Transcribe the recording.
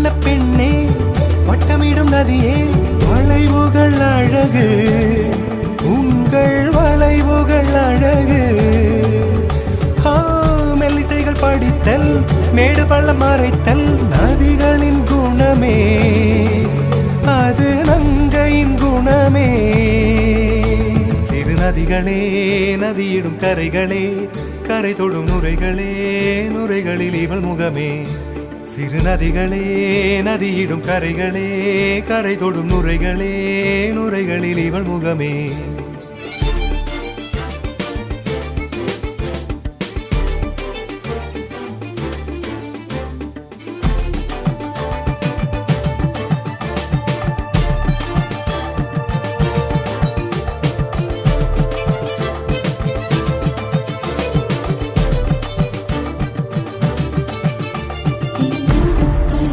வண்ண பெண்ணே வட்டமிடும் நதியே வளைவுகள் அழகு உங்கள் வளைவுகள் அழகு மெல்லிசைகள் படித்தல் மேடு பள்ளம் மறைத்தல் நதிகளின் குணமே அது நங்கையின் குணமே சிறு நதிகளே நதியிடும் கரைகளே கரை தொடும் நுரைகளே நுரைகளில் இவள் முகமே சிறு நதிகளே நதியிடும் கரைகளே கரை தொடும் நுரைகளே நுரைகளில் இவள் முகமே